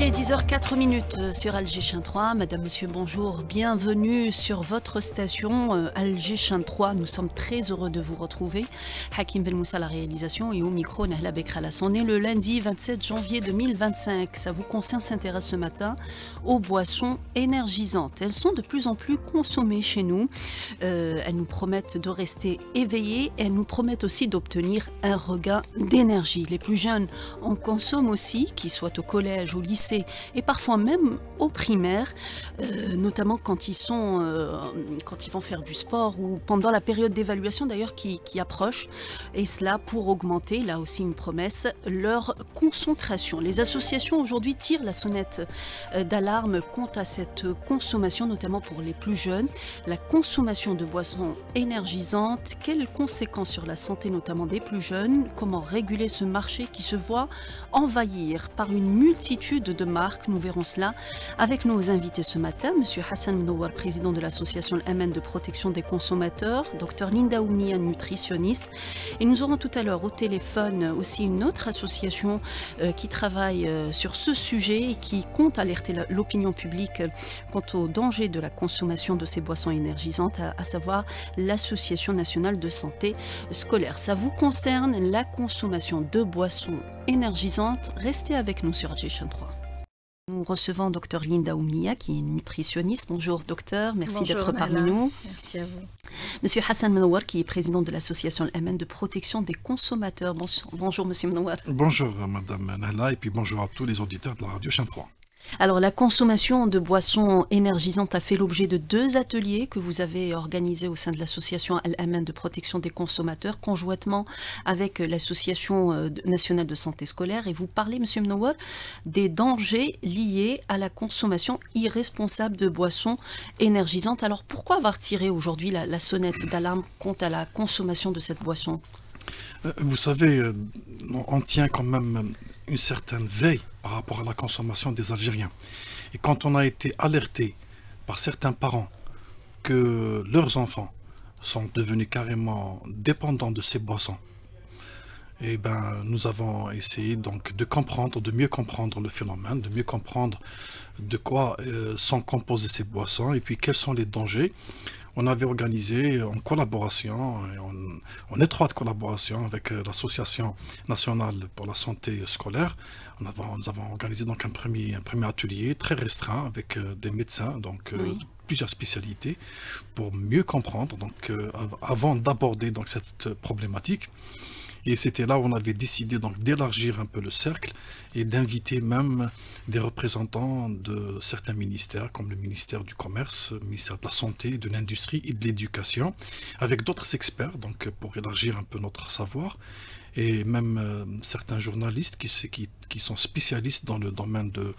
Il est 10h04 sur Alger Chain 3. Madame, monsieur, bonjour. Bienvenue sur votre station Alger Chain 3. Nous sommes très heureux de vous retrouver. Hakim Ben Moussa à la réalisation et au micro Nahla Bekralas. On est le lundi 27 janvier 2025. Ça vous concerne, s'intéresse ce matin aux boissons énergisantes. Elles sont de plus en plus consommées chez nous. Elles nous promettent de rester éveillés. Elles nous promettent aussi d'obtenir un regain d'énergie. Les plus jeunes en consomment aussi, qu'ils soient au collège, au lycée, et parfois même au primaire, notamment quand ils vont faire du sport ou pendant la période d'évaluation d'ailleurs qui approche, et cela pour augmenter, là aussi une promesse, leur concentration. Les associations aujourd'hui tirent la sonnette d'alarme quant à cette consommation, notamment pour les plus jeunes. La consommation de boissons énergisantes, quelles conséquences sur la santé notamment des plus jeunes, comment réguler ce marché qui se voit envahir par une multitude de marques. Nous verrons cela avec nos invités ce matin. Monsieur Hassan Menouar, président de l'association L'Amen de protection des consommateurs, Dr Linda Oumnia, nutritionniste. Et nous aurons tout à l'heure au téléphone aussi une autre association qui travaille sur ce sujet et qui compte alerter l'opinion publique quant au danger de la consommation de ces boissons énergisantes, à savoir l'Association nationale de santé scolaire. Ça vous concerne, la consommation de boissons énergisantes? Restez avec nous sur Alger Chain 3. Nous recevons Dr Linda Oumnia, qui est nutritionniste. Bonjour docteur, merci d'être parmi nous. Merci à vous. Monsieur Hassan Menouar, qui est président de l'association L'Amen de protection des consommateurs. Bonjour monsieur Menouar. Bonjour madame Nahla et puis bonjour à tous les auditeurs de la radio Chain 3. Alors, la consommation de boissons énergisantes a fait l'objet de 2 ateliers que vous avez organisés au sein de l'association L'Amen de protection des consommateurs, conjointement avec l'association nationale de santé scolaire. Et vous parlez, monsieur Menouar, des dangers liés à la consommation irresponsable de boissons énergisantes. Alors, pourquoi avoir tiré aujourd'hui la sonnette d'alarme quant à la consommation de cette boisson? Vous savez, on tient quand même une certaine veille par rapport à la consommation des Algériens. Et quand on a été alerté par certains parents que leurs enfants sont devenus carrément dépendants de ces boissons, et nous avons essayé donc de comprendre, de mieux comprendre le phénomène, de mieux comprendre de quoi sont composées ces boissons et puis quels sont les dangers. On avait organisé en collaboration, en étroite collaboration avec l'Association nationale pour la santé scolaire. Nous avons organisé donc un premier atelier très restreint avec des médecins, donc plusieurs spécialités, pour mieux comprendre, donc avant d'aborder donc cette problématique. Et c'était là où on avait décidé donc d'élargir un peu le cercle et d'inviter même des représentants de certains ministères, comme le ministère du Commerce, le ministère de la Santé, de l'Industrie et de l'Éducation, avec d'autres experts, donc pour élargir un peu notre savoir, et même certains journalistes qui sont spécialistes dans le domaine de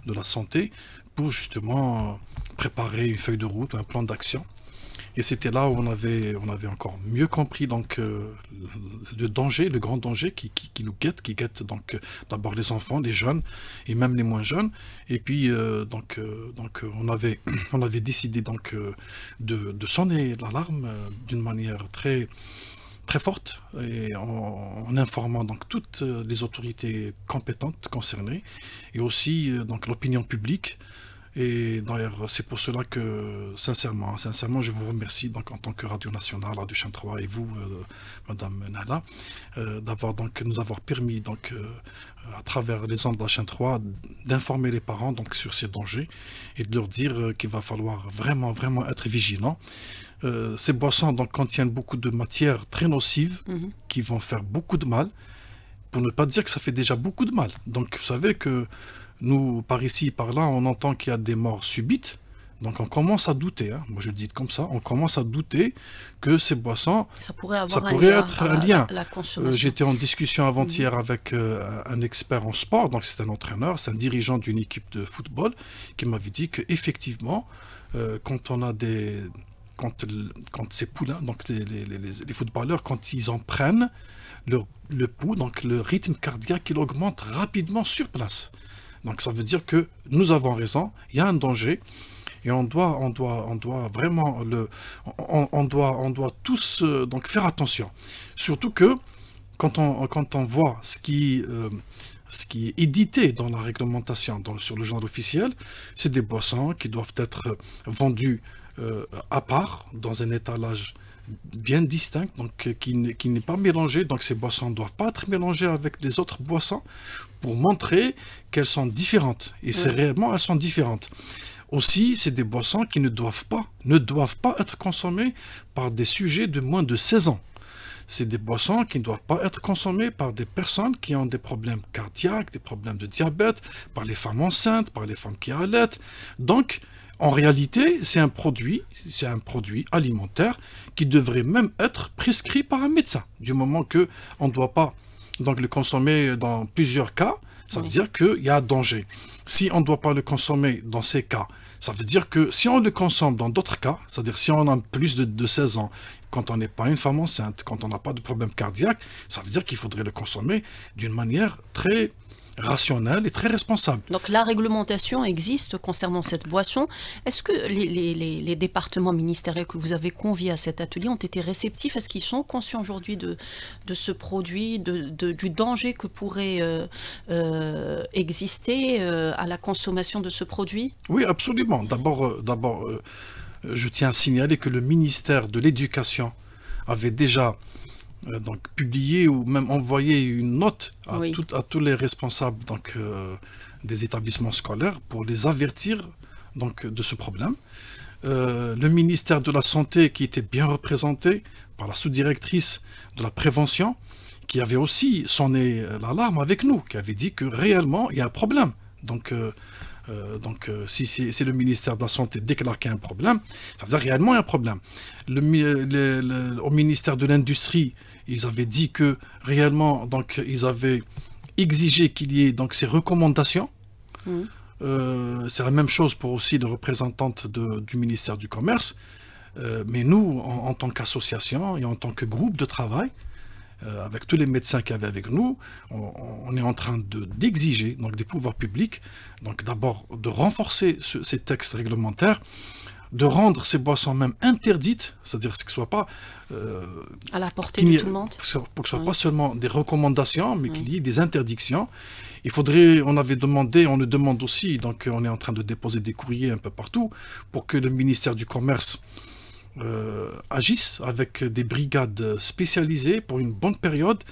la santé, pour justement préparer une feuille de route, un plan d'action. Et c'était là où on avait encore mieux compris donc le danger, le grand danger qui nous guette, qui guette donc d'abord les enfants, les jeunes et même les moins jeunes. Et puis on avait décidé donc de sonner l'alarme d'une manière très très forte et en informant donc toutes les autorités compétentes concernées et aussi donc l'opinion publique. Et d'ailleurs, c'est pour cela que, sincèrement, je vous remercie donc, en tant que Radio Nationale, Radio Chain 3 et vous, Madame Nahla, nous avoir permis, donc, à travers les ondes de la Chain 3, d'informer les parents donc, sur ces dangers et de leur dire qu'il va falloir vraiment, vraiment être vigilant. Ces boissons donc, contiennent beaucoup de matières très nocives qui vont faire beaucoup de mal, pour ne pas dire que ça fait déjà beaucoup de mal. Donc, vous savez que nous, par ici, par là, on entend qu'il y a des morts subites. Donc on commence à douter, hein. Moi je le dis comme ça, on commence à douter que ces boissons, ça pourrait être un lien. J'étais en discussion avant-hier avec un expert en sport, donc c'est un entraîneur, c'est un dirigeant d'une équipe de football, qui m'avait dit qu'effectivement, quand on a quand ces poulains, donc les footballeurs, quand ils en prennent, le pouls, donc le rythme cardiaque, il augmente rapidement sur place. Donc ça veut dire que nous avons raison, il y a un danger et on doit vraiment on doit tous donc faire attention. Surtout que quand on voit ce qui ce qui est édité dans la réglementation sur le genre officiel, c'est des boissons qui doivent être vendues à part, dans un étalage bien distinct, donc qui n'est pas mélangé. Donc ces boissons ne doivent pas être mélangées avec les autres boissons pour montrer qu'elles sont différentes. Et c'est réellement, elles sont différentes. Aussi, c'est des boissons qui ne doivent pas être consommées par des sujets de moins de 16 ans. C'est des boissons qui ne doivent pas être consommées par des personnes qui ont des problèmes cardiaques, des problèmes de diabète, par les femmes enceintes, par les femmes qui allaitent. Donc, en réalité, c'est un produit alimentaire qui devrait même être prescrit par un médecin. Du moment qu'on ne doit pas donc, le consommer dans plusieurs cas, ça veut dire qu'il y a danger. Si on ne doit pas le consommer dans ces cas, ça veut dire que si on le consomme dans d'autres cas, c'est-à-dire si on a plus de 16 ans, quand on n'est pas une femme enceinte, quand on n'a pas de problème cardiaque, ça veut dire qu'il faudrait le consommer d'une manière très rationnelle et très responsable. Donc la réglementation existe concernant cette boisson. Est-ce que les départements ministériels que vous avez conviés à cet atelier ont été réceptifs? Est-ce qu'ils sont conscients aujourd'hui de ce produit, du danger que pourrait exister à la consommation de ce produit? Oui, absolument. D'abord, je tiens à signaler que le ministère de l'Éducation avait déjà donc publié ou même envoyé une note à tous les responsables des établissements scolaires pour les avertir de ce problème. Le ministère de la Santé, qui était bien représenté par la sous-directrice de la prévention, qui avait aussi sonné l'alarme avec nous, qui avait dit que réellement il y a un problème. Si c'est le ministère de la Santé déclare qu'il y a un problème, ça veut dire réellement il y a un problème. Au ministère de l'Industrie, ils avaient dit que réellement, ils avaient exigé qu'il y ait ces recommandations. C'est la même chose pour aussi les représentantes du ministère du Commerce. Mais nous, en tant qu'association et en tant que groupe de travail, avec tous les médecins qu'il y avait avec nous, on est en train d'exiger des pouvoirs publics, d'abord de renforcer ces textes réglementaires, de rendre ces boissons même interdites, c'est-à-dire que ce ne soit pas à la portée de tout le monde, pour que ce ne soit pas seulement des recommandations, mais qu'il y ait des interdictions. On avait demandé, on le demande aussi, on est en train de déposer des courriers un peu partout pour que le ministère du Commerce agissent avec des brigades spécialisées pour une bonne période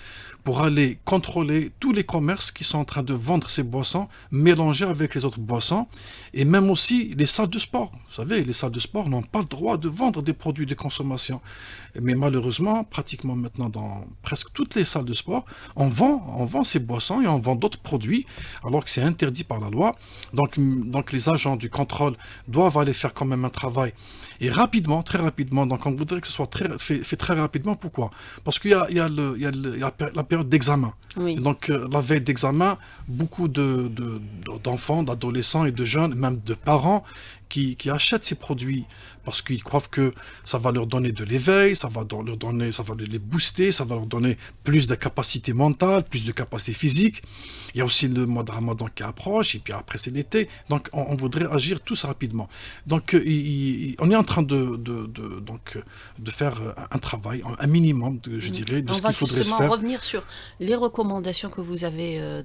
pour aller contrôler tous les commerces qui sont en train de vendre ces boissons mélangées avec les autres boissons, et même aussi les salles de sport. Vous savez, les salles de sport n'ont pas le droit de vendre des produits de consommation. Mais malheureusement, pratiquement maintenant dans presque toutes les salles de sport, on vend ces boissons et on vend d'autres produits alors que c'est interdit par la loi. Donc les agents du contrôle doivent aller faire quand même un travail. Et rapidement, très rapidement, on voudrait que ce soit fait très rapidement. Pourquoi? Parce qu'il y a la période d'examen. Oui. Donc la veille d'examen, beaucoup d'enfants, d'adolescents et de jeunes, même de parents, qui achètent ces produits parce qu'ils croient que ça va leur donner de l'éveil, ça va les booster, ça va leur donner plus de capacité mentale, plus de capacité physique. Il y a aussi le mois de Ramadan qui approche, et puis après c'est l'été. Donc on voudrait agir tous rapidement. Donc on est en train de faire un travail, un minimum, je dirais, de ce qu'il faudrait se faire. On va justement revenir sur les recommandations que vous avez,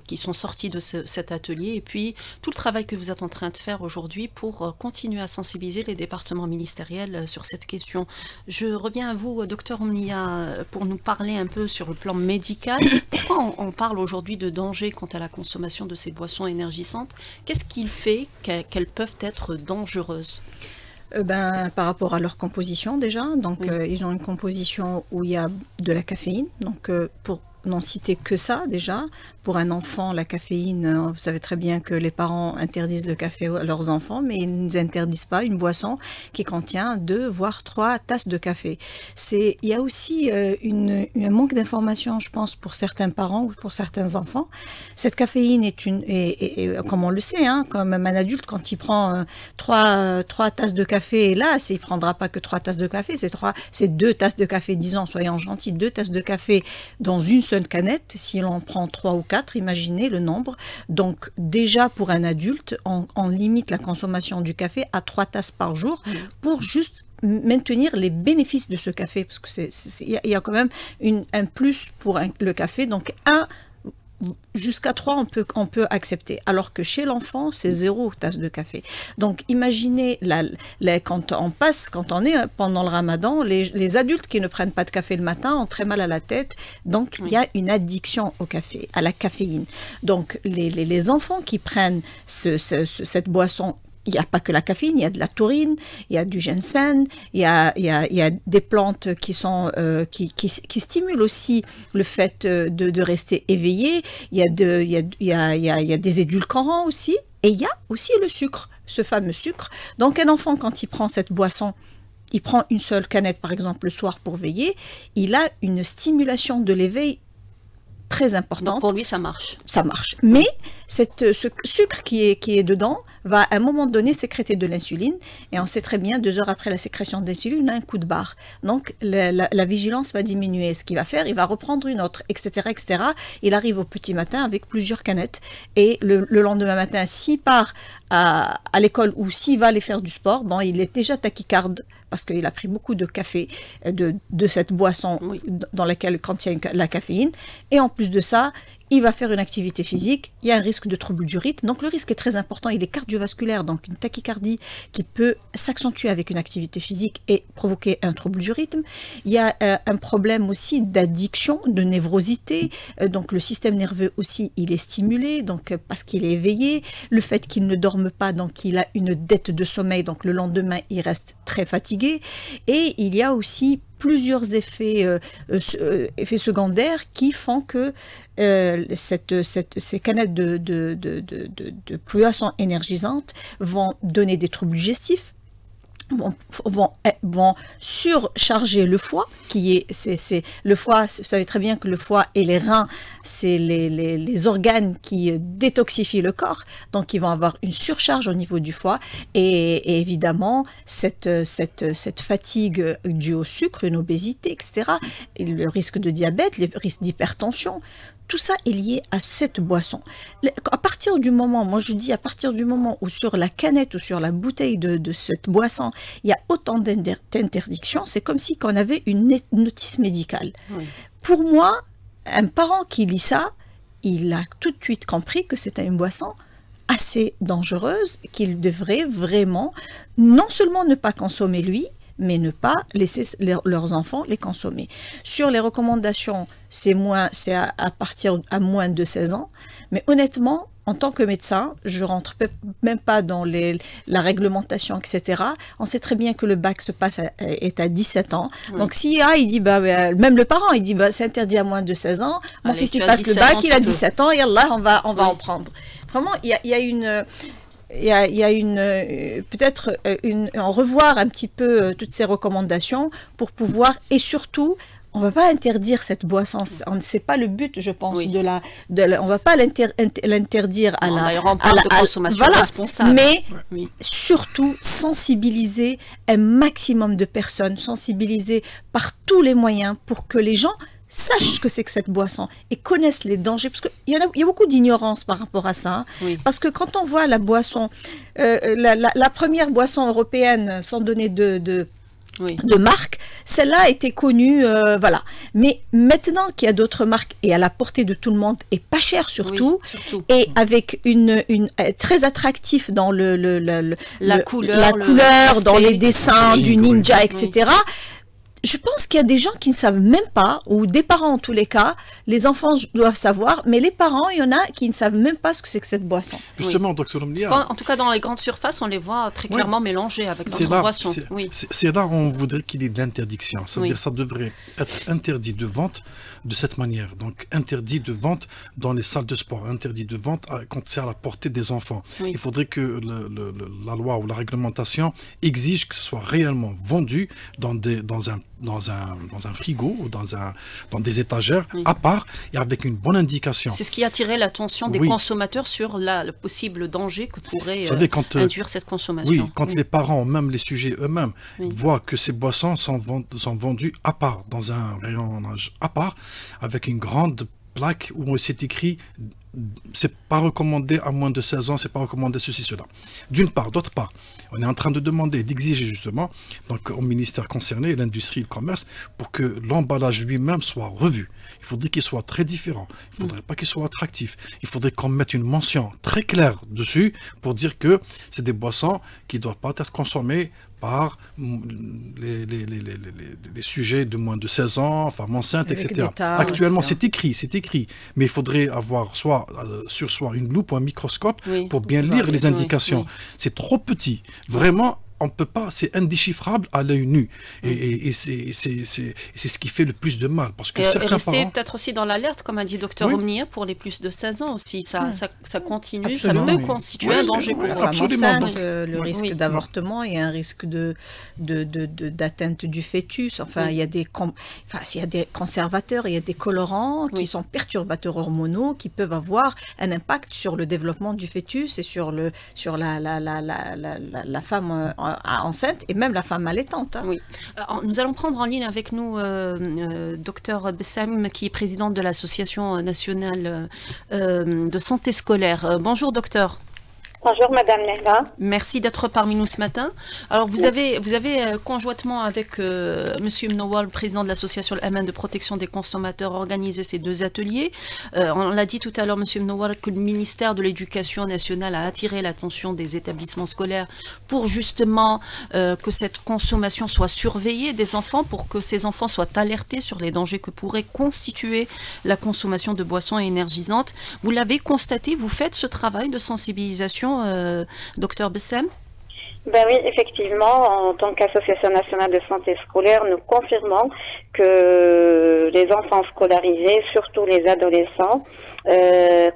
qui sont sorties de cet atelier, et puis tout le travail que vous êtes en train de faire aujourd'hui pour continuer à sensibiliser les départements ministériels sur cette question. Je reviens à vous, docteur Omnia, pour nous parler un peu sur le plan médical. Pourquoi on parle aujourd'hui de danger quant à la consommation de ces boissons énergisantes? Qu'est-ce qui fait qu'elles peuvent être dangereuses? Par rapport à leur composition déjà, ils ont une composition où il y a de la caféine, pour n'en citer que ça déjà. Pour un enfant, la caféine, vous savez très bien que les parents interdisent le café à leurs enfants, mais ils n'interdisent pas une boisson qui contient 2 voire 3 tasses de café. Il y a aussi un manque d'information, je pense, pour certains parents ou pour certains enfants. Cette caféine est comme on le sait, comme un adulte, quand il prend 3 tasses de café, il ne prendra pas que 3 tasses de café, c'est 2 tasses de café, disons, soyons gentils, 2 tasses de café dans une seule canette. Si l'on prend 3 ou 4, imaginez le nombre. Donc déjà pour un adulte, on limite la consommation du café à 3 tasses par jour pour juste maintenir les bénéfices de ce café, parce que il y a quand même un plus pour le café. Donc jusqu'à 3, on peut accepter. Alors que chez l'enfant, c'est 0 tasse de café. Donc, imaginez, quand on est pendant le ramadan, les adultes qui ne prennent pas de café le matin ont très mal à la tête. Donc, il y a une addiction au café, à la caféine. Donc, les enfants qui prennent cette boisson, il n'y a pas que la caféine, il y a de la taurine, il y a du ginseng, il y a des plantes qui stimulent aussi le fait de rester éveillé. Il y a des édulcorants aussi. Et il y a aussi le sucre, ce fameux sucre. Donc un enfant, quand il prend cette boisson, il prend une seule canette, par exemple, le soir pour veiller, il a une stimulation de l'éveil très importante. Donc pour lui, ça marche. Ça marche. Mais ce sucre qui est dedans va à un moment donné sécréter de l'insuline. Et on sait très bien, 2 heures après la sécrétion d'insuline, on a un coup de barre. Donc la vigilance va diminuer. Ce qu'il va faire, il va reprendre une autre, etc., etc. Il arrive au petit matin avec plusieurs canettes. Et le lendemain matin, s'il part à l'école ou s'il va aller faire du sport, bon, il est déjà tachycarde parce qu'il a pris beaucoup de café, de cette boisson dans laquelle contient la caféine. Et en plus de ça, il va faire une activité physique, il y a un risque de trouble du rythme. Donc le risque est très important, il est cardiovasculaire, donc une tachycardie qui peut s'accentuer avec une activité physique et provoquer un trouble du rythme. Il y a un problème aussi d'addiction, de névrosité, donc le système nerveux aussi, il est stimulé, donc parce qu'il est éveillé. Le fait qu'il ne dorme pas, donc il a une dette de sommeil, donc le lendemain, il reste très fatigué. Et il y a aussi plusieurs effets secondaires qui font que ces canettes de boissons énergisantes vont donner des troubles digestifs, vont surcharger le foie, le foie, vous savez très bien que le foie et les reins, c'est les organes qui détoxifient le corps, donc ils vont avoir une surcharge au niveau du foie, et évidemment, cette fatigue due au sucre, une obésité, etc., et le risque de diabète, le risque d'hypertension, tout ça est lié à cette boisson. À partir du moment, moi je dis, à partir du moment où sur la canette ou sur la bouteille de cette boisson, il y a autant d'interdictions, c'est comme si on avait une notice médicale. Oui. Pour moi, un parent qui lit ça, il a tout de suite compris que c'était une boisson assez dangereuse, qu'il devrait vraiment non seulement ne pas consommer lui, mais ne pas laisser leurs enfants les consommer. Sur les recommandations, c'est à partir à moins de 16 ans, mais honnêtement, en tant que médecin, je rentre même pas dans la réglementation, etc. On sait très bien que le bac est à 17 ans. Oui. Donc si il dit, même le parent, il dit, c'est interdit à moins de 16 ans, mon fils il passe le bac, il a 17 ans, et Allah, on va en prendre. Vraiment, il y a une... Il y a peut-être en revoir un petit peu toutes ces recommandations pour pouvoir, et surtout, on ne va pas interdire cette boisson, c'est pas le but, je pense, on ne va pas l'interdire à la consommation responsable. Mais surtout sensibiliser un maximum de personnes, sensibiliser par tous les moyens pour que les gens sachent ce que c'est que cette boisson et connaissent les dangers, parce qu'il y a beaucoup d'ignorance par rapport à ça. Parce que quand on voit la boisson, la première boisson européenne, sans donner de marque, celle-là a été connue, voilà. Mais maintenant qu'il y a d'autres marques et à la portée de tout le monde et pas cher surtout, et avec une très attractif dans la couleur, dans les dessins du ninja, etc. Je pense qu'il y a des gens qui ne savent même pas, ou des parents en tous les cas, les enfants doivent savoir, mais les parents, il y en a qui ne savent même pas ce que c'est que cette boisson. Justement, Dr Lemlia. En tout cas, dans les grandes surfaces, on les voit très clairement mélangées avec d'autres boissons. C'est là où on voudrait qu'il y ait de l'interdiction. C'est-à-dire que ça devrait être interdit de vente de cette manière. Donc, interdit de vente dans les salles de sport, interdit de vente quand c'est à la portée des enfants. Il faudrait que la loi ou la réglementation exige que ce soit réellement vendu dans un frigo ou dans des étagères à part et avec une bonne indication. C'est ce qui attirait l'attention des consommateurs sur le possible danger que pourrait induire cette consommation. Oui, quand les parents, même les sujets eux-mêmes, voient que ces boissons sont vendues à part, dans un rayonnage à part, avec une grande plaque où c'est écrit c'est pas recommandé à moins de 16 ans, c'est pas recommandé ceci, cela. D'une part. D'autre part, on est en train de demander, d'exiger justement, donc au ministère concerné, l'industrie et le commerce, pour que l'emballage lui-même soit revu. Il faudrait qu'il soit très différent. Il ne faudrait pas qu'il soit attractif. Il faudrait qu'on mette une mention très claire dessus pour dire que c'est des boissons qui ne doivent pas être consommées par les sujets de moins de 16 ans, femmes enceintes, etc. Actuellement, c'est écrit. Mais il faudrait avoir soit sur soi une loupe ou un microscope pour bien lire les indications. C'est trop petit. Vraiment, on ne peut pas, c'est indéchiffrable à l'œil nu. Et c'est ce qui fait le plus de mal. Parce que certains rester parents... peut-être aussi dans l'alerte, comme a dit Dr Omnia, pour les plus de 16 ans aussi. Ça continue, absolument, ça peut constituer un danger pour eux. Enceinte, le risque d'avortement et un risque d'atteinte du fœtus. Enfin, il y a des conservateurs, il y a des colorants qui sont perturbateurs hormonaux qui peuvent avoir un impact sur le développement du fœtus et sur la femme enceinte et même la femme allaitante. Oui. Alors, nous allons prendre en ligne avec nous Dr Bessam, qui est présidente de l'Association nationale de santé scolaire. Bonjour docteur. Bonjour Madame Nehla. Merci d'être parmi nous ce matin. Alors vous avez conjointement avec Monsieur Mnowar, le président de l'association Al-Aman de protection des consommateurs, organisé ces deux ateliers. On l'a dit tout à l'heure, Monsieur Mnowar, que le ministère de l'Éducation nationale a attiré l'attention des établissements scolaires pour justement que cette consommation soit surveillée des enfants, pour que ces enfants soient alertés sur les dangers que pourrait constituer la consommation de boissons énergisantes. Vous l'avez constaté, vous faites ce travail de sensibilisation, Docteur Bessam? Ben oui, effectivement, en tant qu'Association nationale de santé scolaire, nous confirmons que les enfants scolarisés, surtout les adolescents,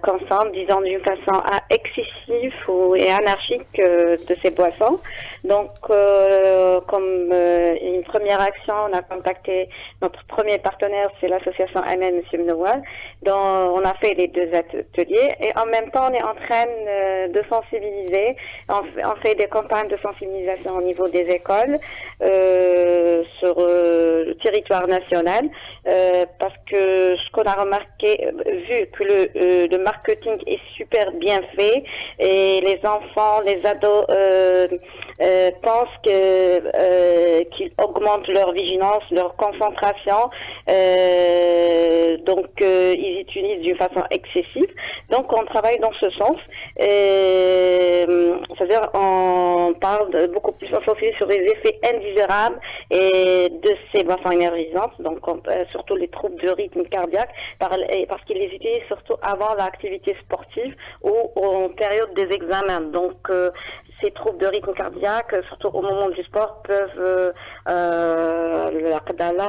consomment, disons, d'une façon excessive et anarchique de ces boissons. Donc, comme une première action, on a contacté notre premier partenaire, c'est l'association Amen, M. Mnowar, dont on a fait les deux ateliers. Et en même temps, on est en train de sensibiliser. On fait des campagnes de sensibilisation au niveau des écoles sur le territoire national, parce que ce qu'on a remarqué, vu que le marketing est super bien fait et les enfants, les ados pensent qu'ils augmentent leur vigilance, leur concentration, donc ils utilisent d'une façon excessive. Donc on travaille dans ce sens, c'est-à-dire on parle beaucoup plus sur les effets indésirables et de ces boissons énergisantes, donc surtout les troubles de rythme cardiaque, parce qu'ils les utilisent surtout avant l'activité sportive ou en période des examens. Donc ces troubles de rythme cardiaque, surtout au moment du sport, peuvent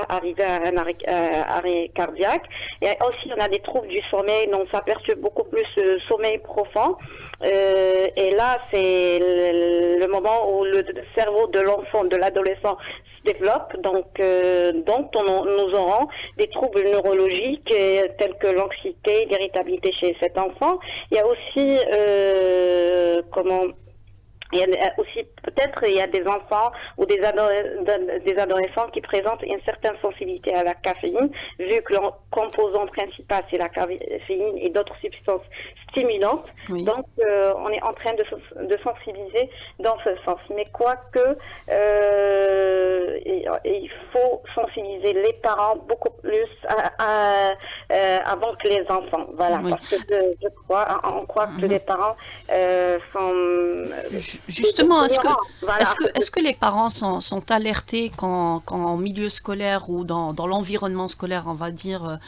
arriver à un arrêt cardiaque. Et aussi, on a des troubles du sommeil, donc ça perturbe beaucoup plus le sommeil profond. Et là, c'est le moment où le cerveau de l'enfant, de l'adolescent se développe. Donc nous aurons des troubles neurologiques tels que l'anxiété, l'irritabilité chez cet enfant. Il y a aussi il y a aussi, peut-être, il y a des enfants ou des adolescents qui présentent une certaine sensibilité à la caféine, vu que leur composant principal, c'est la caféine et d'autres substances stimulantes. Oui. Donc, on est en train de sensibiliser dans ce sens. Mais quoique, il faut sensibiliser les parents beaucoup plus avant que les enfants. Voilà, oui. Parce que on croit que les parents sont... Justement, est-ce que les parents sont alertés quand en milieu scolaire ou dans l'environnement scolaire, on va dire,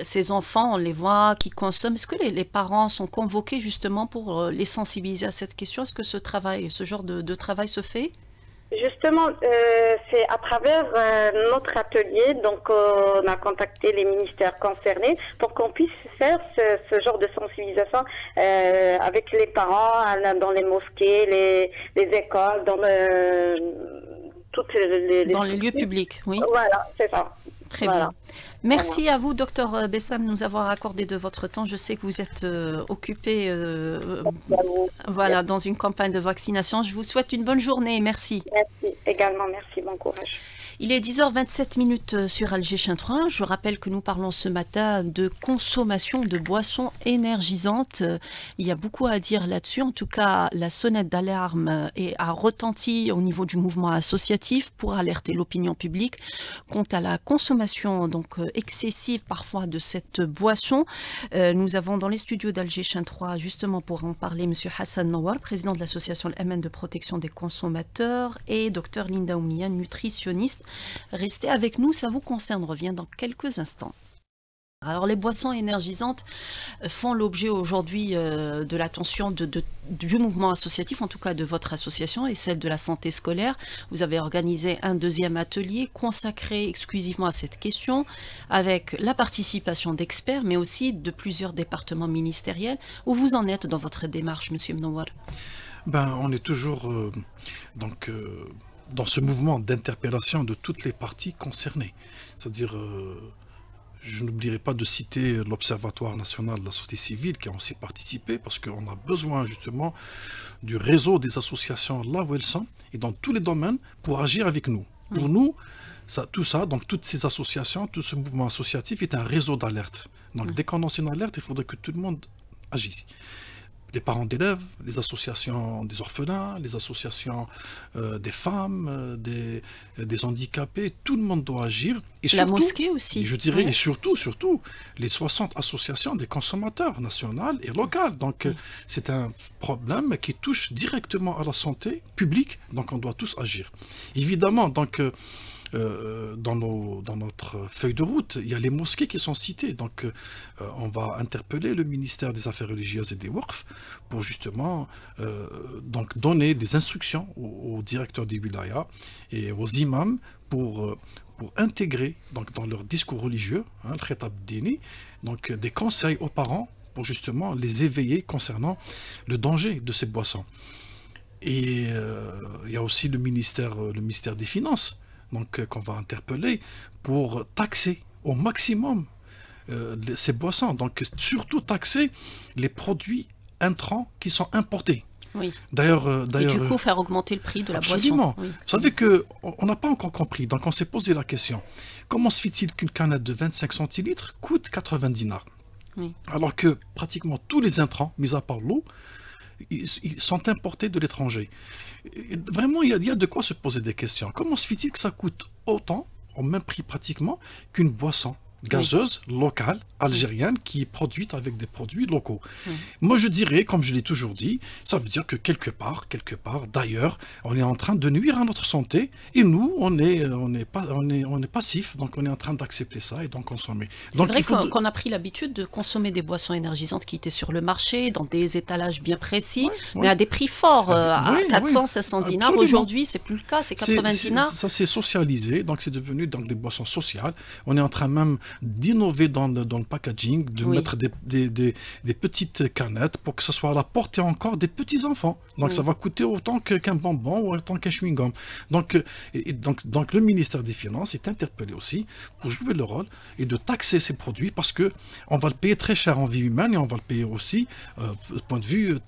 ces enfants, on les voit qui consomment, est-ce que les parents sont convoqués justement pour les sensibiliser à cette question? Est-ce que ce genre de travail se fait? Justement, c'est à travers notre atelier, donc on a contacté les ministères concernés pour qu'on puisse faire ce genre de sensibilisation avec les parents dans les mosquées, les écoles, dans toutes dans les lieux publics, oui. Voilà, c'est ça. Très bien. Merci à vous, Dr Bessam, de nous avoir accordé de votre temps. Je sais que vous êtes occupé voilà, dans une campagne de vaccination. Je vous souhaite une bonne journée. Merci. Merci également. Merci. Bon courage. Il est 10h27 sur Alger Chintron. Je rappelle que nous parlons ce matin de consommation de boissons énergisantes. Il y a beaucoup à dire là-dessus. En tout cas, la sonnette d'alarme a retenti au niveau du mouvement associatif pour alerter l'opinion publique quant à la consommation excessive parfois de cette boisson. Nous avons dans les studios d'Alger Chintron, justement pour en parler, M. Hassan Nawar, président de l'association L'Amen de protection des consommateurs, et Dr Linda Oumia, nutritionniste. Restez avec nous, ça vous concerne. On revient dans quelques instants. Alors les boissons énergisantes font l'objet aujourd'hui de l'attention du mouvement associatif, en tout cas de votre association et celle de la santé scolaire. Vous avez organisé un deuxième atelier consacré exclusivement à cette question avec la participation d'experts mais aussi de plusieurs départements ministériels. Où vous en êtes dans votre démarche, Monsieur Mnowar? On est toujours dans ce mouvement d'interpellation de toutes les parties concernées. C'est-à-dire, je n'oublierai pas de citer l'Observatoire national de la société civile qui a aussi participé, parce qu'on a besoin justement du réseau des associations là où elles sont et dans tous les domaines pour agir avec nous. Oui. Pour nous, toutes ces associations, tout ce mouvement associatif est un réseau d'alerte. Donc dès qu'on lance une alerte, il faudrait que tout le monde agisse. Les parents d'élèves, les associations des orphelins, les associations des femmes, des handicapés, tout le monde doit agir. Et la mosquée aussi. Je dirais, et surtout, les 60 associations des consommateurs nationales et locales. Donc, c'est un problème qui touche directement à la santé publique, donc on doit tous agir. Évidemment, donc, dans notre feuille de route, il y a les mosquées qui sont citées. Donc, on va interpeller le ministère des Affaires religieuses et des Waqf pour justement donner des instructions aux directeurs des wilayas et aux imams pour intégrer dans leur discours religieux, le khitab dini, donc des conseils aux parents pour justement les éveiller concernant le danger de ces boissons. Et il y a aussi le ministère des Finances, donc qu'on va interpeller pour taxer au maximum ces boissons. Donc surtout taxer les produits intrants qui sont importés. Oui. D'ailleurs, et du coup, faire augmenter le prix de la absolument. boisson. Oui. Vous savez qu'on n'a pas encore compris, donc on s'est posé la question. Comment se fait-il qu'une canette de 25 centilitres coûte 80 dinars, alors que pratiquement tous les intrants, mis à part l'eau, ils sont importés de l'étranger? Vraiment, il y a de quoi se poser des questions. Comment se fait-il que ça coûte autant, au même prix pratiquement, qu'une boisson gazeuse, locale, algérienne, qui est produite avec des produits locaux? Moi, je dirais, comme je l'ai toujours dit, ça veut dire que quelque part, d'ailleurs, on est en train de nuire à notre santé, et nous, on est passif, donc on est en train d'accepter ça et d'en consommer. C'est vrai qu'on a pris l'habitude de consommer des boissons énergisantes qui étaient sur le marché, dans des étalages bien précis, mais à des prix forts, à 400, 500 dinars. Aujourd'hui, c'est plus le cas, c'est 80 dinars. Ça s'est socialisé, donc c'est devenu des boissons sociales. On est en train même d'innover dans le packaging, de mettre des petites canettes pour que ça soit à la portée encore des petits enfants. Donc ça va coûter autant qu'un bonbon ou autant qu'un chewing-gum. Donc le ministère des Finances est interpellé aussi pour jouer le rôle et de taxer ces produits, parce que on va le payer très cher en vie humaine, et on va le payer aussi du point de vue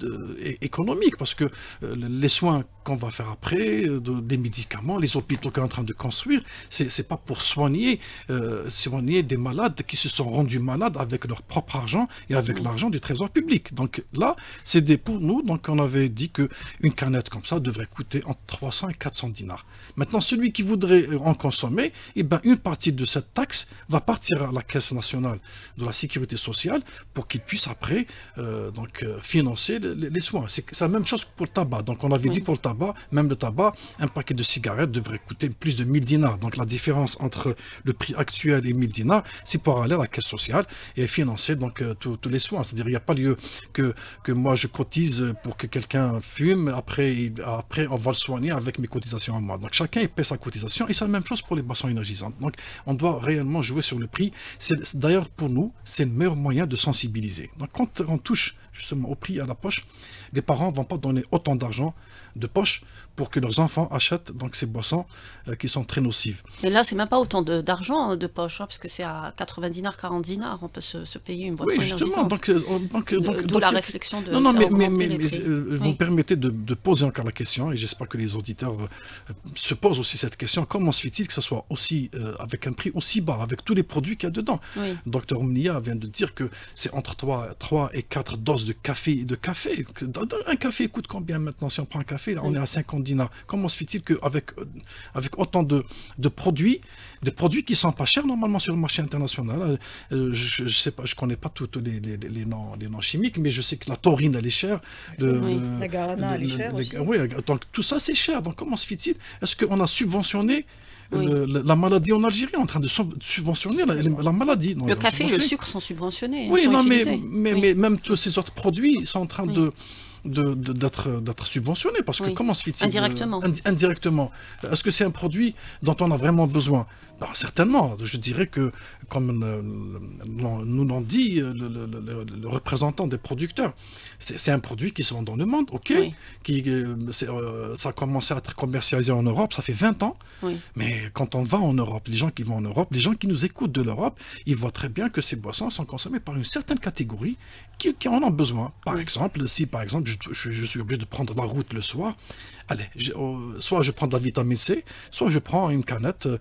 économique, parce que les soins qu'on va faire après, des médicaments, les hôpitaux qu'on est en train de construire, c'est pas pour soigner des malades qui se sont rendus malades avec leur propre argent et avec l'argent du trésor public. Donc là, c'est pour nous, donc on avait dit qu'une canette comme ça devrait coûter entre 300 et 400 dinars. Maintenant, celui qui voudrait en consommer, une partie de cette taxe va partir à la Caisse nationale de la sécurité sociale pour qu'il puisse après financer les soins. C'est la même chose pour le tabac. Donc on avait dit pour le tabac, même le tabac, un paquet de cigarettes devrait coûter plus de 1000 dinars. Donc la différence entre le prix actuel et 1000 dinars, c'est pour aller à la caisse sociale et financer tous les soins. C'est-à-dire, il n'y a pas lieu que moi je cotise pour que quelqu'un fume, après on va le soigner avec mes cotisations à moi. Donc chacun paie sa cotisation, et c'est la même chose pour les boissons énergisantes. Donc on doit réellement jouer sur le prix. D'ailleurs, pour nous, c'est le meilleur moyen de sensibiliser. Donc quand on touche justement au prix à la poche, les parents ne vont pas donner autant d'argent de poche pour que leurs enfants achètent donc ces boissons qui sont très nocives. Mais là, c'est même pas autant d'argent de poche, parce que c'est à 80 dinars, 40 dinars, on peut se payer une boisson Oui, justement. énergisante. D'où la réflexion de... Non, mais vous me permettez de poser encore la question, et j'espère que les auditeurs se posent aussi cette question. Comment se fait-il que ce soit aussi, avec un prix aussi bas, avec tous les produits qu'il y a dedans? Dr Omnia vient de dire que c'est entre 3 et 4 doses de café. Un café coûte combien maintenant? Si on prend un café, là, on est à 50 dinars. Comment se fait-il qu'avec autant de produits, des produits qui sont pas chers normalement sur le marché international, je sais pas, je connais pas tous les noms chimiques, mais je sais que la taurine elle est chère, la guarana elle est chère aussi. Oui, donc tout ça c'est cher. Donc comment se fait-il? Est-ce qu'on a subventionné la maladie en Algérie, en train de subventionner la maladie? Le café et le sucre sont subventionnés. Oui, non, mais même tous ces autres produits sont en train d'être subventionnés, parce que comment se fait-il? Indirectement. Indirectement. Est-ce que c'est un produit dont on a vraiment besoin? Non, certainement. Je dirais que, comme nous l'ont dit le représentant des producteurs, c'est un produit qui se vend dans le monde, ok, ça a commencé à être commercialisé en Europe, ça fait 20 ans, mais quand on va en Europe, les gens qui vont en Europe, les gens qui nous écoutent de l'Europe, ils voient très bien que ces boissons sont consommées par une certaine catégorie qui en ont besoin. Par exemple, si par exemple je suis obligé de prendre la route le soir, allez, soit je prends de la vitamine C, soit je prends une canette de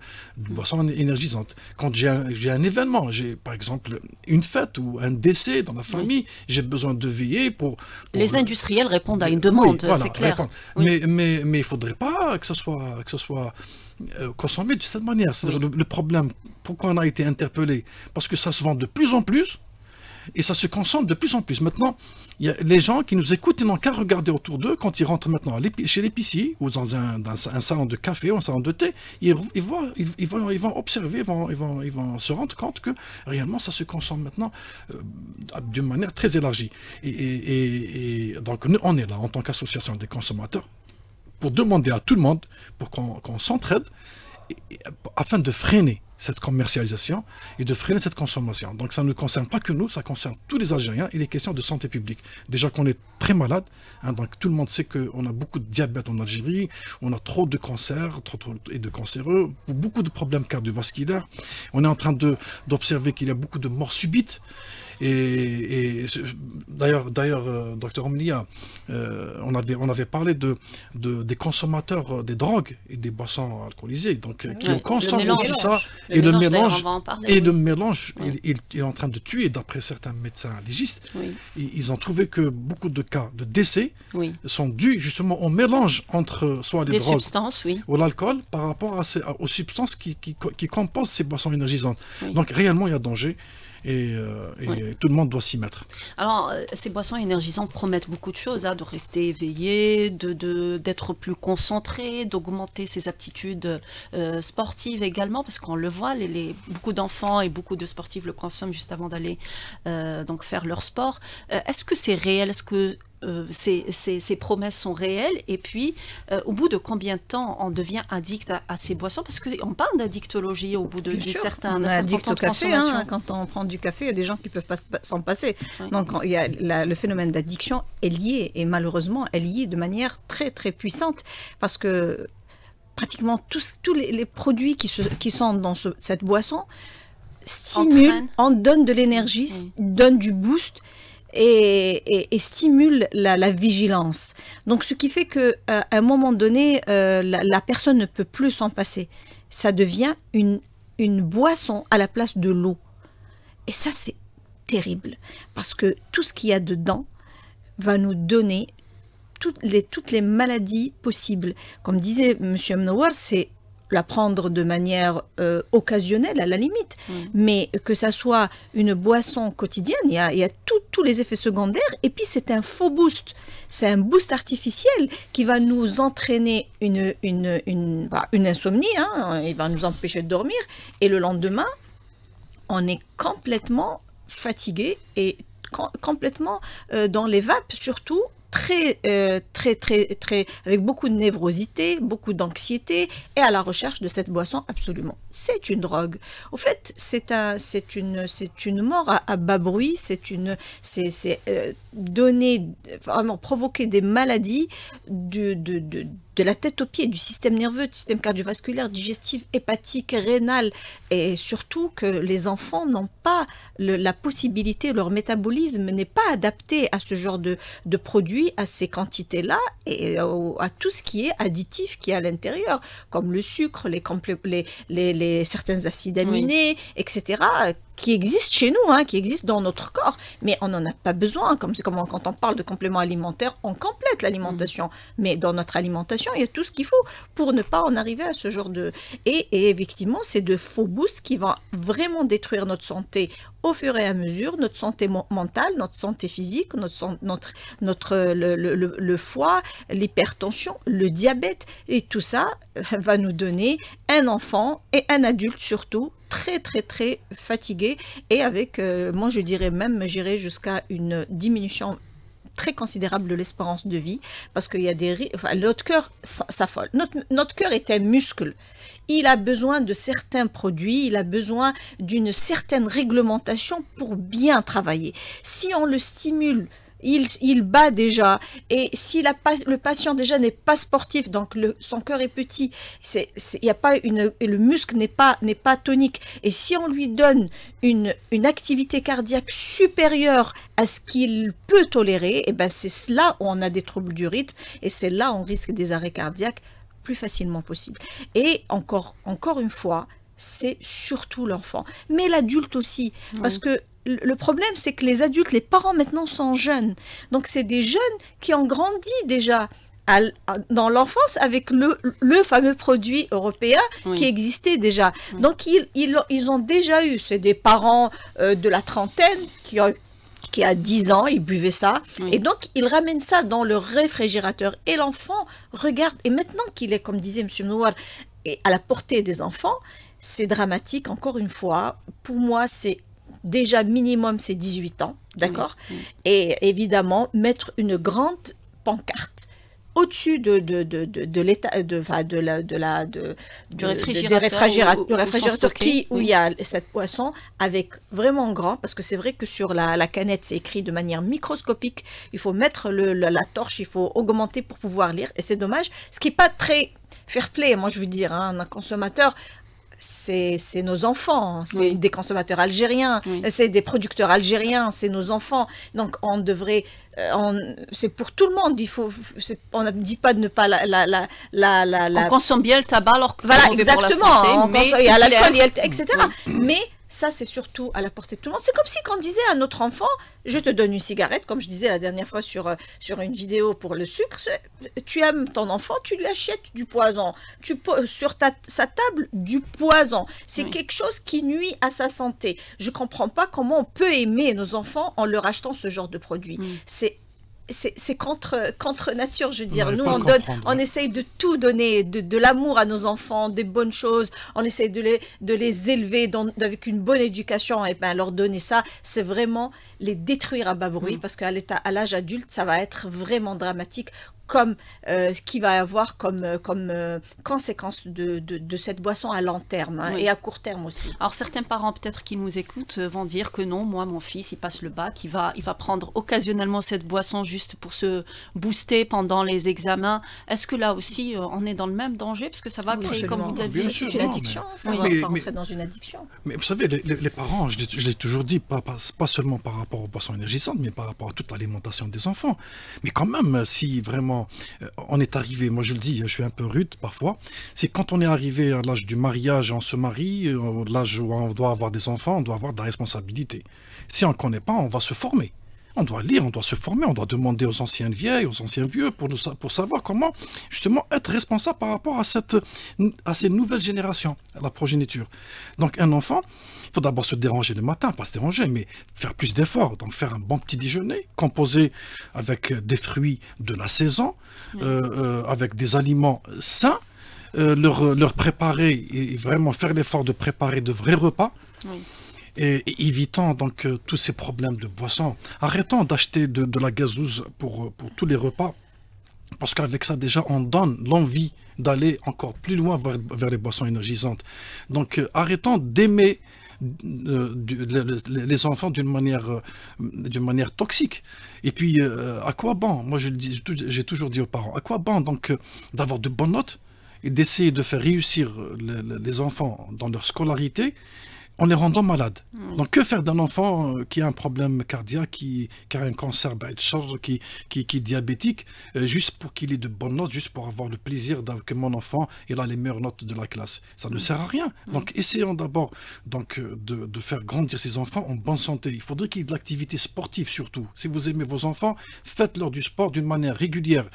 boisson énergisante. Quand j'ai un événement, j'ai par exemple une fête ou un décès dans la famille, j'ai besoin de veiller pour... Les industriels répondent à une demande, voilà, c'est clair. Mais il ne faudrait pas que ce soit consommé de cette manière. C'est-à-dire le problème, pourquoi on a été interpellé? Parce que ça se vend de plus en plus, et ça se consomme de plus en plus. Maintenant, il y a les gens qui nous écoutent, ils n'ont qu'à regarder autour d'eux quand ils rentrent maintenant chez l'épicier ou dans un salon de café ou un salon de thé, ils vont observer, ils vont se rendre compte que réellement ça se consomme maintenant d'une manière très élargie. Et donc on est là en tant qu'association des consommateurs pour demander à tout le monde pour qu'on s'entraide afin de freiner cette commercialisation et de freiner cette consommation. Donc ça ne concerne pas que nous, ça concerne tous les Algériens. Il est question de santé publique. Déjà qu'on est très malade, donc tout le monde sait qu'on a beaucoup de diabète en Algérie, on a trop de cancers et de cancéreux, beaucoup de problèmes cardiovasculaires. On est en train d'observer qu'il y a beaucoup de morts subites. Et d'ailleurs, Dr Omnia, on avait parlé des consommateurs des drogues et des boissons alcoolisées, donc qui consomment aussi ça. Et le mélange, il est en train de tuer, d'après certains médecins légistes. Ils ont trouvé que beaucoup de cas de décès sont dus justement au mélange entre soit les drogues ou l'alcool par rapport aux substances qui composent ces boissons énergisantes. Donc réellement, il y a danger. Et tout le monde doit s'y mettre. Alors, ces boissons énergisantes promettent beaucoup de choses, de rester éveillé, d'être plus concentré, d'augmenter ses aptitudes sportives également, parce qu'on le voit, beaucoup d'enfants et beaucoup de sportifs le consomment juste avant d'aller donc faire leur sport. Est-ce que c'est réel? Est-ce que ces promesses sont réelles? Et puis, au bout de combien de temps on devient addict à ces boissons? Parce qu'on parle d'addictologie au bout d'un certain temps de consommation. Quand on prend du café, il y a des gens qui ne peuvent pas s'en passer. Donc, le phénomène d'addiction est lié, et malheureusement, est lié de manière très, très puissante, parce que pratiquement tous les produits qui sont dans cette boisson stimulent, en donnent de l'énergie, donnent du boost, et stimule la vigilance. Donc, ce qui fait qu'à un moment donné, la personne ne peut plus s'en passer. Ça devient une boisson à la place de l'eau. Et ça, c'est terrible. Parce que tout ce qu'il y a dedans va nous donner toutes les maladies possibles. Comme disait M. Mnowar, c'est la prendre de manière occasionnelle à la limite, mais que ça soit une boisson quotidienne, il y a tous les effets secondaires, et puis c'est un faux boost, c'est un boost artificiel qui va nous entraîner une insomnie, il va nous empêcher de dormir, et le lendemain, on est complètement fatigué et complètement dans les vapes surtout, avec beaucoup de névrosité, beaucoup d'anxiété, et à la recherche de cette boisson absolument. C'est une drogue. Au fait, c'est une mort à bas bruit, donner, vraiment provoquer des maladies de la tête aux pieds, du système nerveux, du système cardiovasculaire, digestif, hépatique, rénal, et surtout que les enfants n'ont pas la possibilité, leur métabolisme n'est pas adapté à ce genre de produits, à ces quantités-là, et à tout ce qui est additif qui est à l'intérieur, comme le sucre, certains acides aminés, etc., qui existent chez nous, qui existent dans notre corps, mais on n'en a pas besoin, comme quand on parle de compléments alimentaires, on complète l'alimentation, mais dans notre alimentation, il y a tout ce qu'il faut pour ne pas en arriver à ce genre de... Et effectivement, c'est de faux boosts qui vont vraiment détruire notre santé au fur et à mesure, notre santé mentale, notre santé physique, le foie, l'hypertension, le diabète, et tout ça va nous donner un enfant et un adulte surtout très fatigué, et avec, moi je dirais même, j'irais jusqu'à une diminution très considérable de l'espérance de vie, parce qu'il y a notre cœur s'affole. Notre cœur est un muscle. Il a besoin de certains produits, il a besoin d'une certaine réglementation pour bien travailler. Si on le stimule, il bat déjà, et si le patient déjà n'est pas sportif, donc son cœur est petit, le muscle n'est pas tonique, et si on lui donne une activité cardiaque supérieure à ce qu'il peut tolérer, et ben c'est là où on a des troubles du rythme, et c'est là où on risque des arrêts cardiaques plus facilement possible. Et encore une fois, c'est surtout l'enfant, mais l'adulte aussi, parce que le problème, c'est que les adultes, les parents maintenant sont jeunes. Donc, c'est des jeunes qui ont grandi déjà dans l'enfance avec le fameux produit européen qui existait déjà. Donc, ils ont déjà eu, c'est des parents de la trentaine qui a 10 ans, ils buvaient ça. Et donc, ils ramènent ça dans le réfrigérateur. Et l'enfant regarde. Et maintenant qu'il est, comme disait M. Nouar, à la portée des enfants, c'est dramatique, encore une fois. Pour moi, c'est déjà minimum, c'est 18 ans, d'accord? Et évidemment, mettre une grande pancarte au-dessus du réfrigérateur où il y a cette boisson, avec vraiment grand, parce que c'est vrai que sur la canette, c'est écrit de manière microscopique, il faut mettre la torche, il faut augmenter pour pouvoir lire, et c'est dommage, ce qui n'est pas très fair-play, moi je veux dire, un consommateur, c'est nos enfants, c'est des consommateurs algériens, c'est des producteurs algériens, c'est nos enfants. Donc on devrait, c'est pour tout le monde. On ne dit pas de ne pas on consomme bien le tabac alors que voilà, c'est mauvais pour la santé, il y a l'alcool, etc. Mais ça, c'est surtout à la portée de tout le monde. C'est comme si on disait à notre enfant, je te donne une cigarette, comme je disais la dernière fois sur une vidéo pour le sucre, tu aimes ton enfant, tu lui achètes du poison. Tu poses sur sa table du poison. C'est quelque chose qui nuit à sa santé. Je ne comprends pas comment on peut aimer nos enfants en leur achetant ce genre de produit. C'est contre nature, je veux dire. Nous, on essaye de tout donner, de l'amour à nos enfants, des bonnes choses. On essaye de les élever avec une bonne éducation. Et bien, leur donner ça, c'est vraiment les détruire à bas bruit, parce qu'à l'âge adulte, ça va être vraiment dramatique, comme ce qu'il va y avoir comme conséquence de cette boisson à long terme et à court terme aussi. Alors certains parents peut-être qui nous écoutent vont dire que non, moi mon fils il passe le bac, il va prendre occasionnellement cette boisson juste pour se booster pendant les examens. Est-ce que là aussi on est dans le même danger, parce que ça va créer, comme vous avez dit, une addiction, ça va rentrer dans une addiction. Mais vous savez, les parents, je l'ai toujours dit, pas seulement par rapport aux boissons énergisantes, mais par rapport à toute l'alimentation des enfants. Mais quand même, si vraiment on est arrivé, moi je le dis, je suis un peu rude parfois, c'est quand on est arrivé à l'âge du mariage, on se marie, l'âge où on doit avoir des enfants, on doit avoir de la responsabilité. Si on ne connaît pas, on va se former. On doit lire, on doit se former, on doit demander aux anciennes vieilles, aux anciens vieux pour savoir comment justement être responsable par rapport à ces nouvelles générations, à la progéniture. Donc un enfant, il faut d'abord se déranger le matin, pas se déranger, mais faire plus d'efforts. Donc faire un bon petit déjeuner, composé avec des fruits de la saison, avec des aliments sains, leur préparer et vraiment faire l'effort de préparer de vrais repas. et évitant donc tous ces problèmes de boissons. Arrêtons d'acheter de la gazouze pour tous les repas, parce qu'avec ça déjà on donne l'envie d'aller encore plus loin vers les boissons énergisantes. Donc arrêtons d'aimer les enfants d'une manière toxique. Et puis à quoi bon, moi j'ai toujours dit aux parents, à quoi bon donc d'avoir de bonnes notes et d'essayer de faire réussir les enfants dans leur scolarité en les rendant malades. Donc que faire d'un enfant qui a un problème cardiaque, qui a un cancer, qui est diabétique, juste pour qu'il ait de bonnes notes, juste pour avoir le plaisir que mon enfant il a les meilleures notes de la classe. Ça ne sert à rien. Donc essayons d'abord de faire grandir ces enfants en bonne santé. Il faudrait qu'il y ait de l'activité sportive surtout. Si vous aimez vos enfants, faites-leur du sport d'une manière régulière.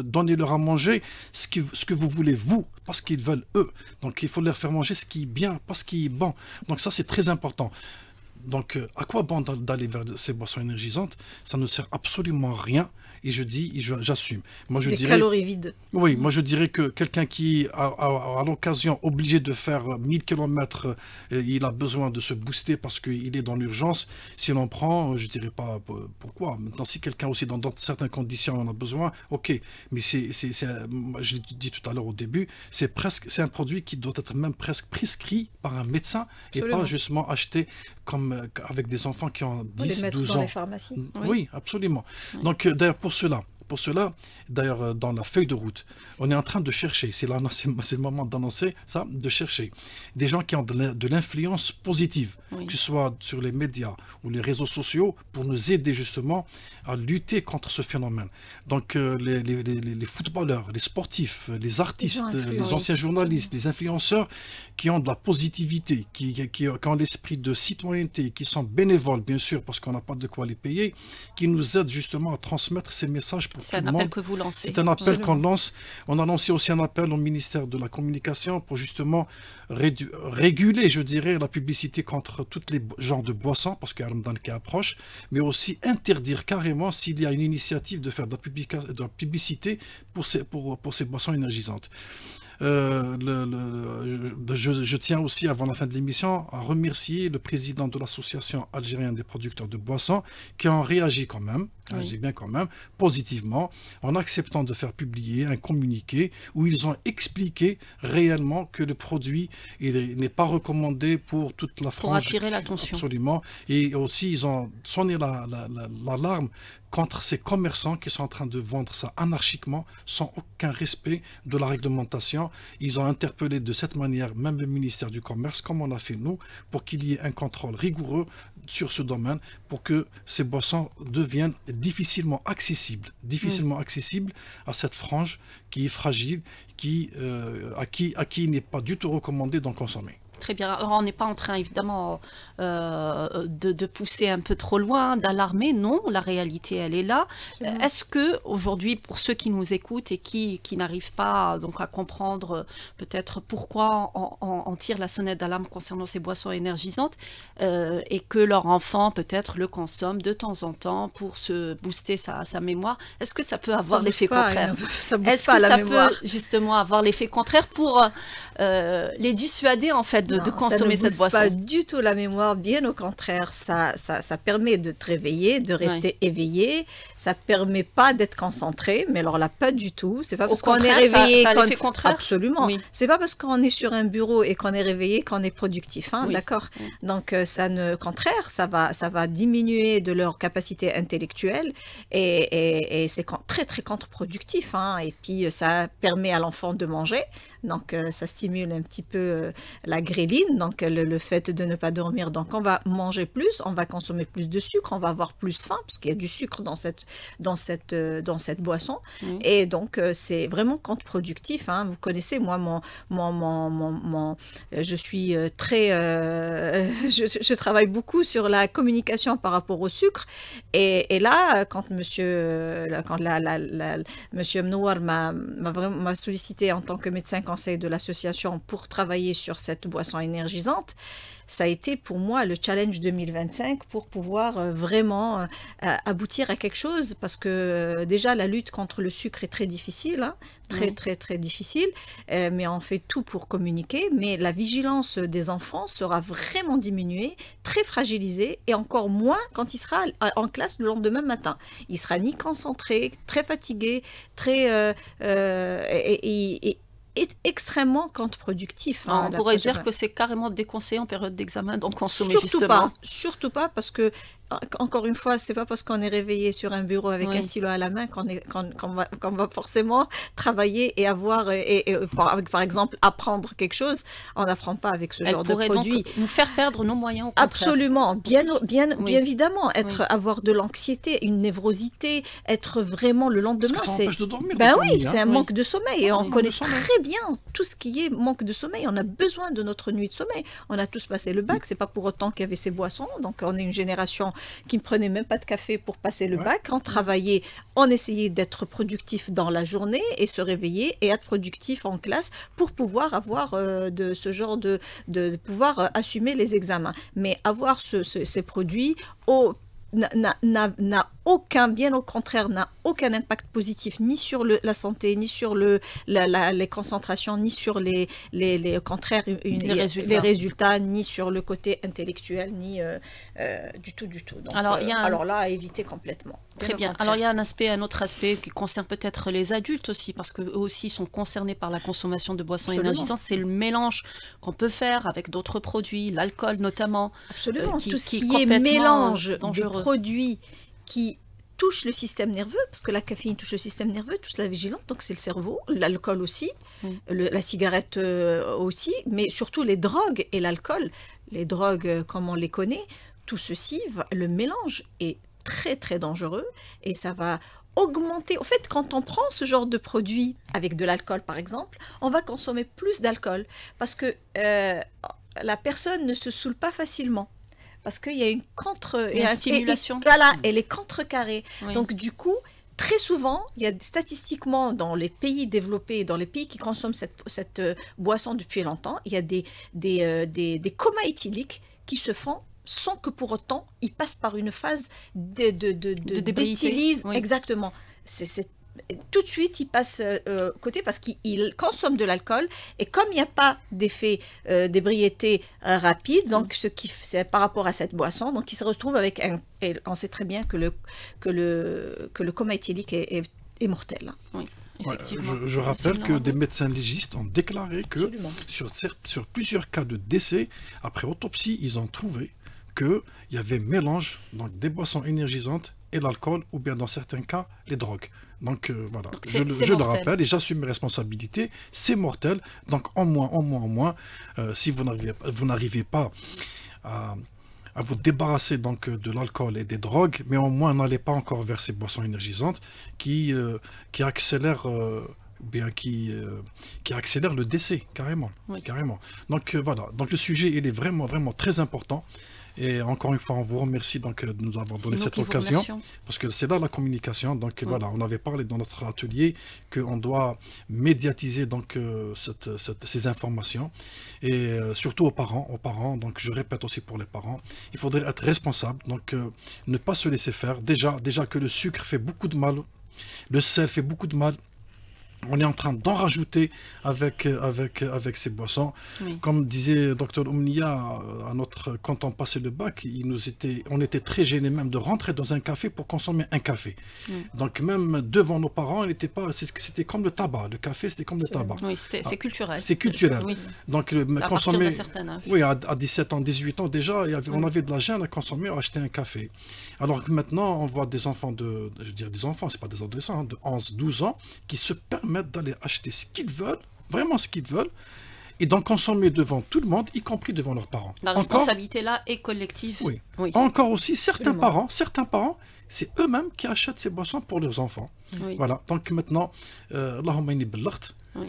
Donnez-leur à manger ce que vous voulez vous, parce qu'ils veulent eux. Donc il faut leur faire manger ce qui est bien, pas ce qui est bon. Donc ça, c'est très important. Donc, à quoi bon d'aller vers ces boissons énergisantes? Ça ne sert absolument à rien. Et j'assume. Moi, des calories vides. Oui, moi je dirais que quelqu'un qui a l'occasion obligé de faire 1000 km, il a besoin de se booster parce qu'il est dans l'urgence. Si on en prend, je dirais pas pourquoi. Maintenant, si quelqu'un aussi dans certaines conditions en a besoin, ok. Mais je l'ai dit tout à l'heure au début, c'est un produit qui doit être même presque prescrit par un médecin. Absolument. Et pas justement acheté comme avec des enfants qui ont 10, 12 ans. Dans les pharmacies. Oui, absolument. Oui. Donc d'ailleurs pour cela, d'ailleurs dans la feuille de route, on est en train de chercher, c'est le moment d'annoncer ça, de chercher des gens qui ont de l'influence positive, que ce soit sur les médias ou les réseaux sociaux, pour nous aider justement à lutter contre ce phénomène. Donc les footballeurs, les sportifs, les artistes, les anciens journalistes, les influenceurs qui ont de la positivité, qui ont l'esprit de citoyenneté, qui sont bénévoles bien sûr parce qu'on n'a pas de quoi les payer, qui nous aident justement à transmettre ces messages pour tout le monde. C'est un appel que vous lancez. C'est un appel qu'on lance. On a lancé aussi un appel au ministère de la Communication pour justement réguler, je dirais, la publicité contre tous les genres de boissons, parce qu'il y a Ramadan qui approche, mais aussi interdire carrément s'il y a une initiative de faire de la publicité pour ces boissons énergisantes. Je tiens aussi, avant la fin de l'émission, à remercier le président de l'association algérienne des producteurs de boissons qui ont réagi quand même, positivement, en acceptant de faire publier un communiqué où ils ont expliqué réellement que le produit n'est pas recommandé pour toute la frange. Pour attirer l'attention. Absolument. Et aussi, ils ont sonné l'alarme contre ces commerçants qui sont en train de vendre ça anarchiquement, sans aucun respect de la réglementation. Ils ont interpellé de cette manière même le ministère du Commerce, comme on a fait nous, pour qu'il y ait un contrôle rigoureux sur ce domaine, pour que ces boissons deviennent difficilement accessibles à cette frange qui est fragile, à qui il n'est pas du tout recommandé d'en consommer. Très bien. Alors, on n'est pas en train, évidemment, de pousser un peu trop loin, d'alarmer. Non, la réalité, elle est là. Est-ce que, aujourd'hui, pour ceux qui nous écoutent et qui n'arrivent pas donc, à comprendre peut-être pourquoi on tire la sonnette d'alarme concernant ces boissons énergisantes et que leur enfant, peut-être, le consomme de temps en temps pour se booster sa mémoire, est-ce que ça peut avoir l'effet contraire? Ça booste pas la mémoire. Est-ce que ça peut, justement, avoir l'effet contraire pour les dissuader, en fait, de consommer cette boisson? Ça ne booste pas du tout la mémoire, bien au contraire, ça permet de te réveiller, de rester éveillé, ça permet pas d'être concentré, mais alors là pas du tout, c'est pas parce qu'on est réveillé ça a l'effet contraire. Absolument, oui. C'est pas parce qu'on est sur un bureau et qu'on est réveillé qu'on est productif, hein, oui. D'accord. Oui. Donc contraire, ça va diminuer de leur capacité intellectuelle et c'est très très contre-productif, hein, et puis ça permet à l'enfant de manger. Donc, ça stimule un petit peu la gréline, donc le fait de ne pas dormir. Donc, on va manger plus, on va consommer plus de sucre, on va avoir plus faim, parce qu'il y a du sucre dans cette boisson. Mmh. Et donc, c'est vraiment contre-productif. Hein. Vous connaissez, moi, je suis très... je travaille beaucoup sur la communication par rapport au sucre. Et là, quand monsieur Mnouar m'a sollicité en tant que médecin conseil de l'association pour travailler sur cette boisson, boissons énergisantes, ça a été pour moi le challenge 2025 pour pouvoir vraiment aboutir à quelque chose, parce que déjà la lutte contre le sucre est très difficile, hein, très difficile, mais on fait tout pour communiquer, mais la vigilance des enfants sera vraiment diminuée, très fragilisée, et encore moins quand il sera en classe le lendemain matin. Il sera ni concentré, très fatigué, est extrêmement contre-productif. On pourrait dire que c'est carrément déconseillé en période d'examen d'en consommer justement. Surtout pas, parce que, encore une fois, c'est pas parce qu'on est réveillé sur un bureau avec un stylo à la main qu'on va forcément travailler et avoir, par exemple, apprendre quelque chose. On n'apprend pas avec ce genre de produit. Donc nous faire perdre nos moyens au contraire. Absolument, bien évidemment, avoir de l'anxiété, une névrosité, être vraiment le lendemain. Ça empêche de dormir. C'est un manque de sommeil, et on connaît très bien tout ce qui est manque de sommeil. On a besoin de notre nuit de sommeil. On a tous passé le bac, c'est pas pour autant qu'il y avait ces boissons. Donc on est une génération qui ne prenait même pas de café pour passer le bac. On travaillait, on essayait d'être productif dans la journée et se réveiller et être productif en classe pour pouvoir avoir de ce genre de pouvoir assumer les examens. Mais avoir ces produits n'a aucun, bien au contraire, n'a aucun impact positif ni sur la santé, ni sur les concentrations, ni sur les résultats, ni sur le côté intellectuel, ni du tout. Donc, alors là, à éviter complètement. Très bien. Alors il y a un autre aspect qui concerne peut-être les adultes aussi, parce qu'eux aussi sont concernés par la consommation de boissons énergisantes. C'est le mélange qu'on peut faire avec d'autres produits, l'alcool notamment. Absolument. Tout ce qui est mélange de produits qui touche le système nerveux, parce que la caféine touche le système nerveux, touche la vigilance, donc c'est le cerveau, l'alcool aussi, la cigarette aussi, mais surtout les drogues et l'alcool, les drogues comme on les connaît, tout ceci, le mélange est très dangereux, et ça va augmenter. En fait, quand on prend ce genre de produit avec de l'alcool par exemple, on va consommer plus d'alcool, parce que la personne ne se saoule pas facilement. Parce qu'il y a une stimulation. Elle est contrecarrée. Oui. Donc du coup, très souvent, il y a statistiquement dans les pays développés, dans les pays qui consomment cette boisson depuis longtemps, il y a des comas éthyliques qui se font sans que pour autant ils passent par une phase d'éthylyse. Oui. Exactement. Tout de suite, ils passent côté parce qu'ils consomment de l'alcool, et comme il n'y a pas d'effet d'ébriété rapide, donc c'est par rapport à cette boisson, donc ils se retrouvent avec et on sait très bien que le coma éthylique est mortel. Oui. Je rappelle que des médecins légistes ont déclaré que sur plusieurs cas de décès, après autopsie, ils ont trouvé qu'il y avait mélange donc, des boissons énergisantes et l'alcool, ou bien dans certains cas, les drogues. Donc voilà, je le rappelle et j'assume mes responsabilités, c'est mortel, donc en moins, si vous n'arrivez pas à vous débarrasser donc de l'alcool et des drogues, mais au moins n'allez pas encore vers ces boissons énergisantes qui accélèrent qui accélère le décès, carrément. Donc voilà, donc le sujet il est vraiment très important. Et encore une fois, on vous remercie donc, de nous avoir donné cette occasion, parce que c'est là la communication. Donc voilà, on avait parlé dans notre atelier qu'on doit médiatiser donc, ces informations, et surtout aux parents. Donc je répète aussi pour les parents, il faudrait être responsable, donc ne pas se laisser faire. Déjà que le sucre fait beaucoup de mal, le sel fait beaucoup de mal. On est en train d'en rajouter avec ces boissons. Oui. Comme disait Dr Oumnia, quand on passait le bac, on était très gênés même de rentrer dans un café pour consommer un café. Oui. Donc même devant nos parents, c'était comme le tabac. Le café, c'était comme le tabac. Oui, c'est culturel. C'est culturel. Oui. Donc consommer, à 17 ans, 18 ans déjà, on avait de la gêne à consommer, à acheter un café. Alors que maintenant, on voit des enfants c'est pas des adolescents, de 11, 12 ans, qui se permettent d'aller acheter ce qu'ils veulent, vraiment ce qu'ils veulent, et d'en consommer devant tout le monde, y compris devant leurs parents. La responsabilité là est collective. Oui. Encore aussi, certains parents, c'est eux-mêmes qui achètent ces boissons pour leurs enfants. Oui. Voilà, donc maintenant,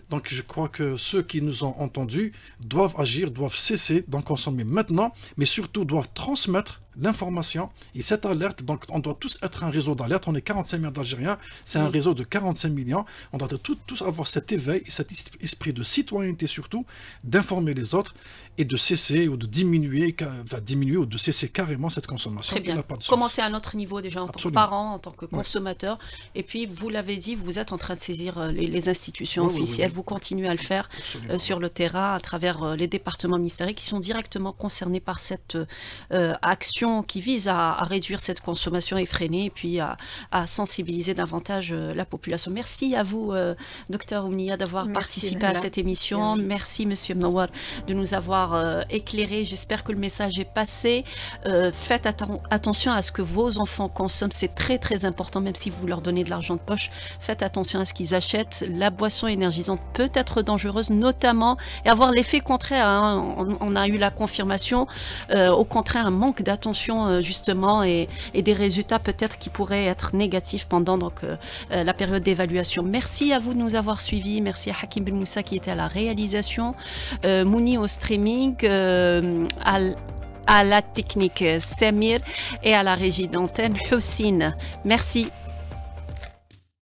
donc je crois que ceux qui nous ont entendus doivent agir, doivent cesser d'en consommer maintenant, mais surtout doivent transmettre l'information et cette alerte. Donc on doit tous être un réseau d'alerte. On est 45 millions d'Algériens, c'est un réseau de 45 millions. On doit tous avoir cet éveil et cet esprit de citoyenneté surtout, d'informer les autres et de cesser ou de diminuer, ou de cesser carrément cette consommation. Très bien. Qui n'a pas de sens. Commencer à notre niveau déjà en Absolument. tant que parent, en tant que consommateur. Et puis, vous l'avez dit, vous êtes en train de saisir les institutions officielles. Vous continuez à le faire sur le terrain à travers les départements ministériels qui sont directement concernés par cette action qui vise à réduire cette consommation effrénée et puis à sensibiliser davantage la population. Merci à vous, Dr Oumnia, d'avoir participé à cette émission. Merci, Monsieur Mnawar, de nous avoir éclairé. J'espère que le message est passé. Faites attention à ce que vos enfants consomment. C'est très, très important, même si vous leur donnez de l'argent de poche. Faites attention à ce qu'ils achètent. La boisson énergisante peut être dangereuse, notamment, et avoir l'effet contraire. Hein. On a eu la confirmation. Au contraire, un manque d'attention, justement, et des résultats peut-être qui pourraient être négatifs pendant la période d'évaluation. Merci à vous de nous avoir suivis. Merci à Hakim Ben Moussa qui était à la réalisation, Mouni au streaming, à la technique Samir et à la régie d'antenne Houssine. Merci.